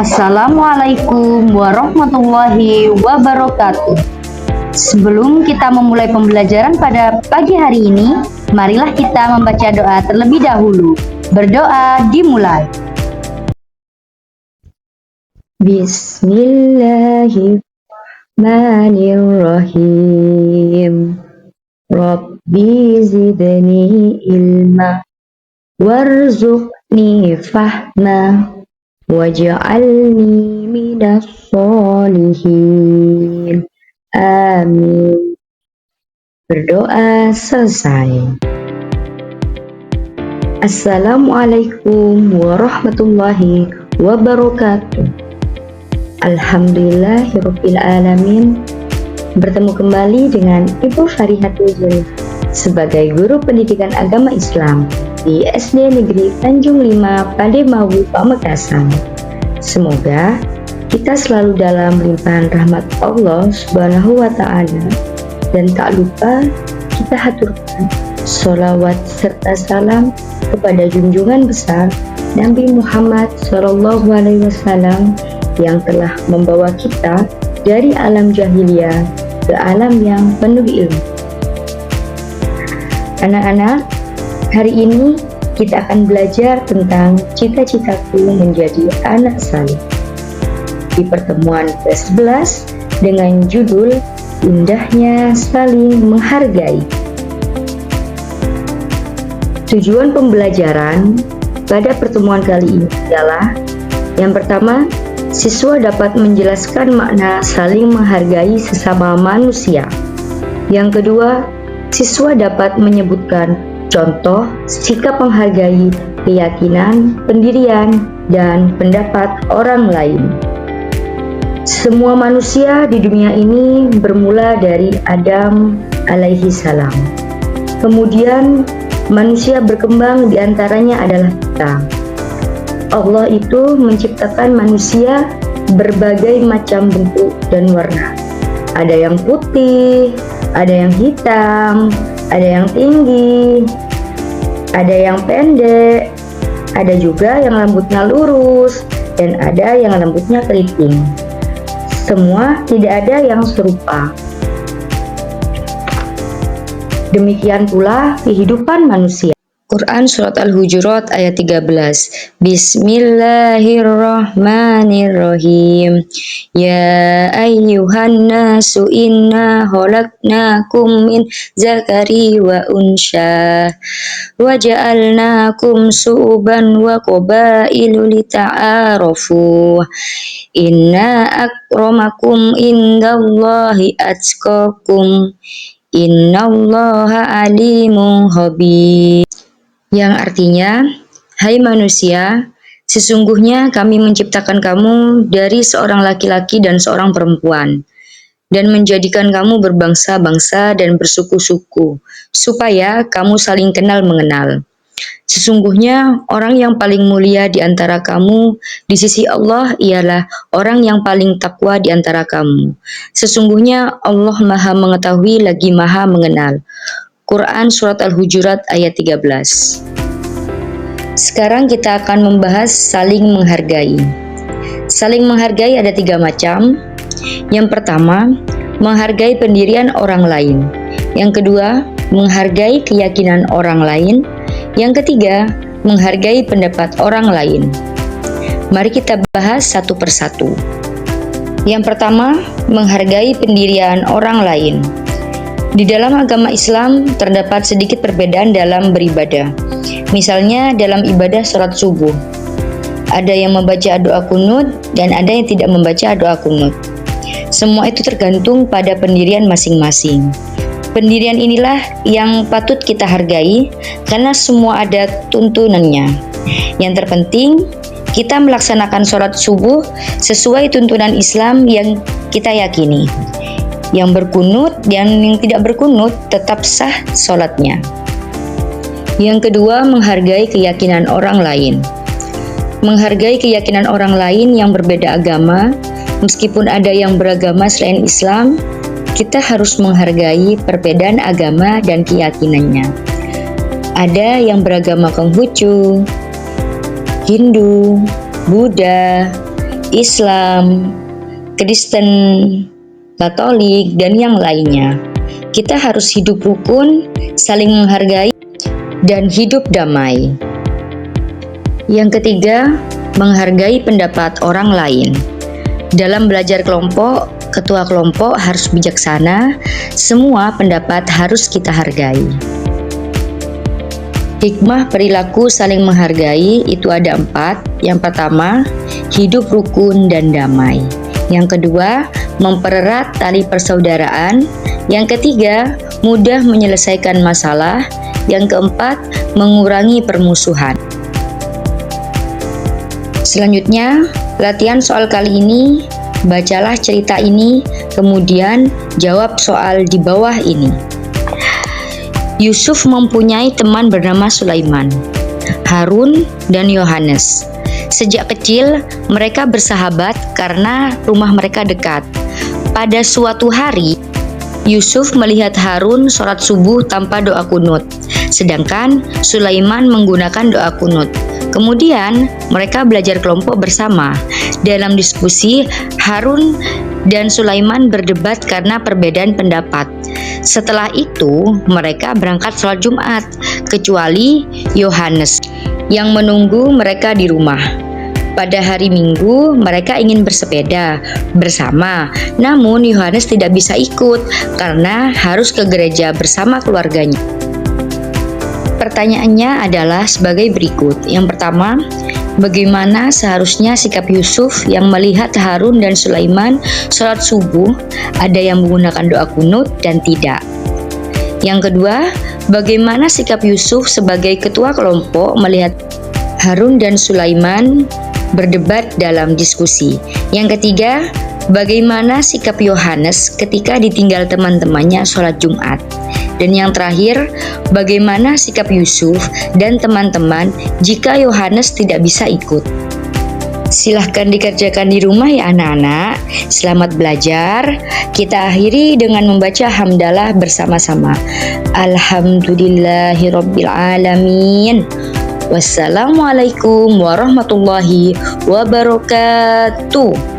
Assalamualaikum warahmatullahi wabarakatuh. Sebelum kita memulai pembelajaran pada pagi hari ini, marilah kita membaca doa terlebih dahulu. Berdoa dimulai. Bismillahirrahmanirrahim. Rabbi zidni ilma warzuqni fahma waj'alni minas sholihin. Amin. Berdoa selesai. Assalamualaikum warahmatullahi wabarakatuh. Alhamdulillahirabbil alamin. Bertemu kembali dengan Ibu Farihatul Jalil sebagai guru pendidikan agama Islam di SD Negeri Tanjung 5 Pademawu, Pamekasan. Semoga kita selalu dalam limpahan rahmat Allah Subhanahu wa Ta'ala, dan tak lupa kita haturkan sholawat serta salam kepada junjungan besar Nabi Muhammad SAW yang telah membawa kita dari alam jahiliyah ke alam yang penuh ilmu. Anak-anak, hari ini kita akan belajar tentang cita-citaku menjadi anak saleh. Di pertemuan ke-11 dengan judul Indahnya Saling Menghargai. Tujuan pembelajaran pada pertemuan kali ini adalah: yang pertama, siswa dapat menjelaskan makna saling menghargai sesama manusia. Yang kedua, siswa dapat menyebutkan contoh sikap menghargai keyakinan, pendirian, dan pendapat orang lain. Semua manusia di dunia ini bermula dari Adam alaihi salam. Kemudian manusia berkembang, di antaranya adalah kita. Allah itu menciptakan manusia berbagai macam bentuk dan warna. Ada yang putih, ada yang hitam, ada yang tinggi, ada yang pendek, ada juga yang rambutnya lurus, dan ada yang rambutnya keriting. Semua tidak ada yang serupa. Demikian pula kehidupan manusia. Quran Surat Al-Hujurat ayat 13. Bismillahirrahmanirrahim. Ya ayyuhan nasu inna khalaqnakum min zakari wa unsha wa ja'alnakum su'uban wa qabailu lita'arafu. Inna akramakum indallahi atqakum. Innallaha alimun khabir. Yang artinya, hai manusia, sesungguhnya kami menciptakan kamu dari seorang laki-laki dan seorang perempuan, dan menjadikan kamu berbangsa-bangsa dan bersuku-suku, supaya kamu saling kenal mengenal. Sesungguhnya orang yang paling mulia di antara kamu di sisi Allah ialah orang yang paling takwa di antara kamu. Sesungguhnya Allah Maha Mengetahui lagi Maha Mengenal. Quran Surat Al-Hujurat ayat 13. Sekarang kita akan membahas saling menghargai. Saling menghargai ada 3 macam. Yang pertama, menghargai pendirian orang lain. Yang kedua, menghargai keyakinan orang lain. Yang ketiga, menghargai pendapat orang lain. Mari kita bahas satu persatu. Yang pertama, menghargai pendirian orang lain. Di dalam agama Islam terdapat sedikit perbedaan dalam beribadah. Misalnya dalam ibadah sholat subuh, ada yang membaca doa kunut dan ada yang tidak membaca doa kunut. Semua itu tergantung pada pendirian masing-masing. Pendirian inilah yang patut kita hargai karena semua ada tuntunannya. Yang terpenting, kita melaksanakan sholat subuh sesuai tuntunan Islam yang kita yakini. Yang berkunut dan yang tidak berkunut tetap sah sholatnya. Yang kedua, menghargai keyakinan orang lain. Menghargai keyakinan orang lain yang berbeda agama, meskipun ada yang beragama selain Islam, kita harus menghargai perbedaan agama dan keyakinannya. Ada yang beragama Konghucu, Hindu, Buddha, Islam, Kristen, Katolik, dan yang lainnya. Kita harus hidup rukun, saling menghargai, dan hidup damai. Yang ketiga, menghargai pendapat orang lain. Dalam belajar kelompok, ketua kelompok harus bijaksana, semua pendapat harus kita hargai. Hikmah perilaku saling menghargai itu ada 4. Yang pertama, hidup rukun dan damai. Yang kedua, mempererat tali persaudaraan. Yang ketiga, mudah menyelesaikan masalah. Yang keempat, mengurangi permusuhan. Selanjutnya, latihan soal kali ini, bacalah cerita ini, kemudian jawab soal di bawah ini. Yusuf mempunyai teman bernama Sulaiman, Harun, dan Yohanes. Sejak kecil, mereka bersahabat karena rumah mereka dekat. Pada suatu hari, Yusuf melihat Harun sholat subuh tanpa doa kunut, sedangkan Sulaiman menggunakan doa kunut. Kemudian, mereka belajar kelompok bersama. Dalam diskusi, Harun dan Sulaiman berdebat karena perbedaan pendapat. Setelah itu, mereka berangkat sholat Jumat, kecuali Yohanes yang menunggu mereka di rumah. Pada hari Minggu, mereka ingin bersepeda bersama, namun Yohanes tidak bisa ikut karena harus ke gereja bersama keluarganya. Pertanyaannya adalah sebagai berikut. Yang pertama, bagaimana seharusnya sikap Yusuf yang melihat Harun dan Sulaiman sholat subuh, ada yang menggunakan doa kunut dan tidak? Yang kedua, bagaimana sikap Yusuf sebagai ketua kelompok melihat Harun dan Sulaiman berdebat dalam diskusi? Yang ketiga, bagaimana sikap Yohanes ketika ditinggal teman-temannya sholat Jumat? Dan yang terakhir, bagaimana sikap Yusuf dan teman-teman jika Yohanes tidak bisa ikut? Silahkan dikerjakan di rumah ya anak-anak. Selamat belajar. Kita akhiri dengan membaca hamdalah bersama-sama. Alhamdulillahirabbil alamin. Wassalamualaikum warahmatullahi wabarakatuh.